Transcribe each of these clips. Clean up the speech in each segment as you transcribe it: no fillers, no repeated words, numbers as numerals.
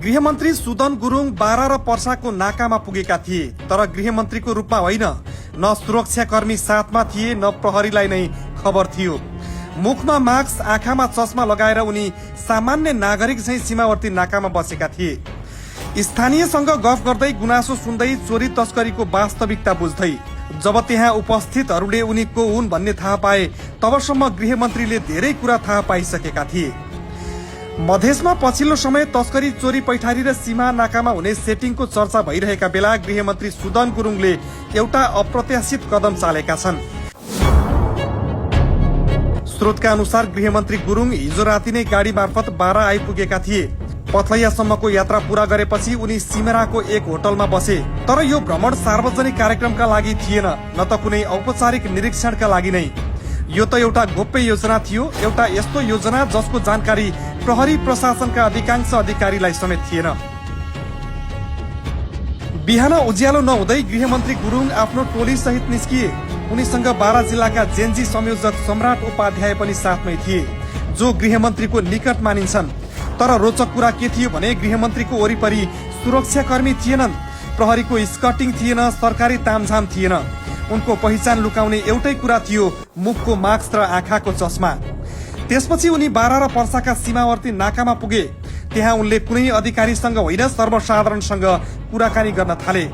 गृहमन्त्री सुदन गुरुङ बारा र पर्साको नाकामा पुगेका थिए, तर गृहमन्त्रीको रूपमा होइन। न सुरक्षाकर्मी साथमा थिए, न प्रहरीलाई नै खबर थियो। मुखमा मास्क, आँखामा चस्मा लगाएर उनी सामान्य नागरिक झैं सीमावर्ती नाकामा बसेका थिए। स्थानीयसँग गफ गर्दै, गुनासो सुन्दै, चोरी तस्करीको वास्तविकता बुझ्दै। जब त्यहाँ उपस्थितहरूले उनी को हुन् भन्ने थाहा पाए, तबसम्म गृहमन्त्रीले धेरै कुरा थाहा पाइसकेका थिए। मधेसमा पछिल्लो समय तस्करी, चोरी, पैठारी र सीमा नाकामा हुने सेटिङको चर्चा भइरहेका बेला गृहमन्त्री सुदन गुरुङले एउटा अप्रत्याशित कदम चालेका छन्। स्रोतका अनुसार गृहमन्त्री गुरुङ हिजो राति नै गाडी मार्फत बारा आइपुगेका थिए। पथलैयासम्मको यात्रा पूरा गरेपछि उनी सिमराको एक होटलमा बसे। तर यो भ्रमण सार्वजनिक कार्यक्रमका लागि थिएन, न त कुनै औपचारिक निरीक्षणका लागि नै। यो त एउटा गोप्य योजना थियो, एउटा यस्तो योजना जसको जानकारी प्रहरी प्रशासनका अधिकांश अधिकारीलाई समेत थिएन। बिहान उज्यालो नहुँदै गृहमन्त्री गुरुङ आफ्नो टोली सहित निस्किए। उनीसँग बारा जिल्लाका जेन्जी संयोजक सम्राट उपाध्याय पनि साथमै थिए, जो गृहमन्त्रीको निकट मानिन्छन्। तर रोचक कुरा के थियो भने गृहमन्त्रीको वरिपरि सुरक्षाकर्मी थिएनन्, प्रहरीको स्कटिङ थिएन, सरकारी तामझाम थिएन। उनको पहिचान लुकाउने एउटै कुरा थियो, मुखको मास्क र आँखाको चस्मा। त्यसपछि उनी बारा र पर्साका सीमावर्ती नाकामा पुगे। त्यहाँ उनले कुनै अधिकारीसँग होइन, सर्वसाधारणसँग कुराकानी गर्न थाले।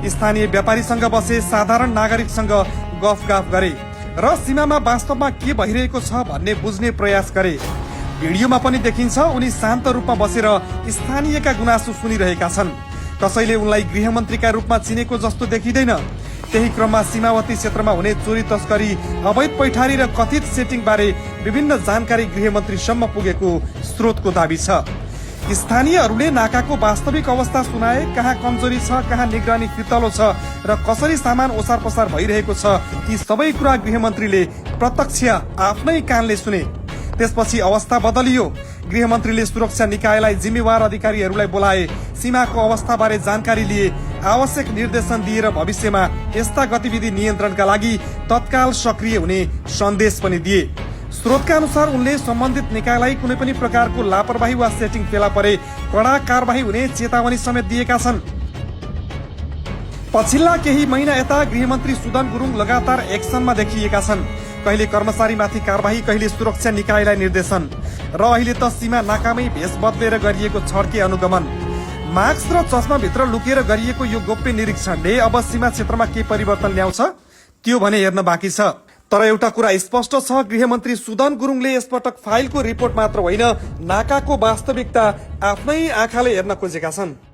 स्थानीय व्यापारीसँग बसे, साधारण नागरिकसँग गफगाफ गरे र सीमामा वास्तवमा के भइरहेको छ भन्ने बुझ्ने प्रयास गरे। भिडियोमा पनि देखिन्छ उनी शान्त रूपमा बसेर स्थानीयका गुनासो सुनिरहेका छन्। कसैले उनलाई गृहमन्त्रीका रूपमा चिनेको जस्तो देखिँदैन। त्यही क्रममा सीमावर्ती क्षेत्रमा हुने चोरी, तस्करी, अवैध पैठारी र कथित सेटिङ बारे विभिन्न जानकारी गृहमन्त्रीसम्म पुगेको स्रोतको दावी छ। स्थानीयहरूले नाकाको वास्तविक अवस्था सुनाए, कहाँ कमजोरी छ, कहाँ निगरानी फितलो छ र कसरी सामान ओसार पसार भइरहेको छ, ती सबै कुरा गृहमन्त्रीले प्रत्यक्ष आफ्नै कानले सुने। त्यसपछि अवस्था बदलियो। गृहमन्त्रीले सुरक्षा निकायलाई जिम्मेवार अधिकारीहरूलाई बोलाए, सीमाको अवस्थाबारे जानकारी लिए, आवश्यक निर्देशन दिएर भविष्यमा यस्ता गतिविधि नियन्त्रणका लागि तत्काल सक्रिय हुने सन्देश पनि दिए। स्रोतका अनुसार उनले सम्बन्धित निकायलाई कुनै पनि प्रकारको लापरवाही वा सेटिङ फेला परे कडा कारबाही हुने चेतावनी समेत दिएका छन्। पछिल्ला केही महिना यता गृहमन्त्री सुदन गुरुङ लगातार एक्सनमा देखिएका छन्। कहिले कर्मचारीमाथि कारबाही, कहिले सुरक्षा निकायलाई निर्देशन र अहिले त सीमा नाकामै भेष बदलेर गरिएको छड्के अनुगमन। मास्क र चस्मा भित्र लुकेर गरिएको यो गोप्य निरीक्षणले अब सीमा क्षेत्रमा के परिवर्तन ल्याउँछ त्यो भने हेर्न बाँकी छ। तर एउटा कुरा स्पष्ट छ, गृहमन्त्री सुदन गुरुङले यसपटक फाइलको रिपोर्ट मात्र होइन, नाकाको वास्तविकता आफ्नै आँखाले हेर्न खोजेका छन्।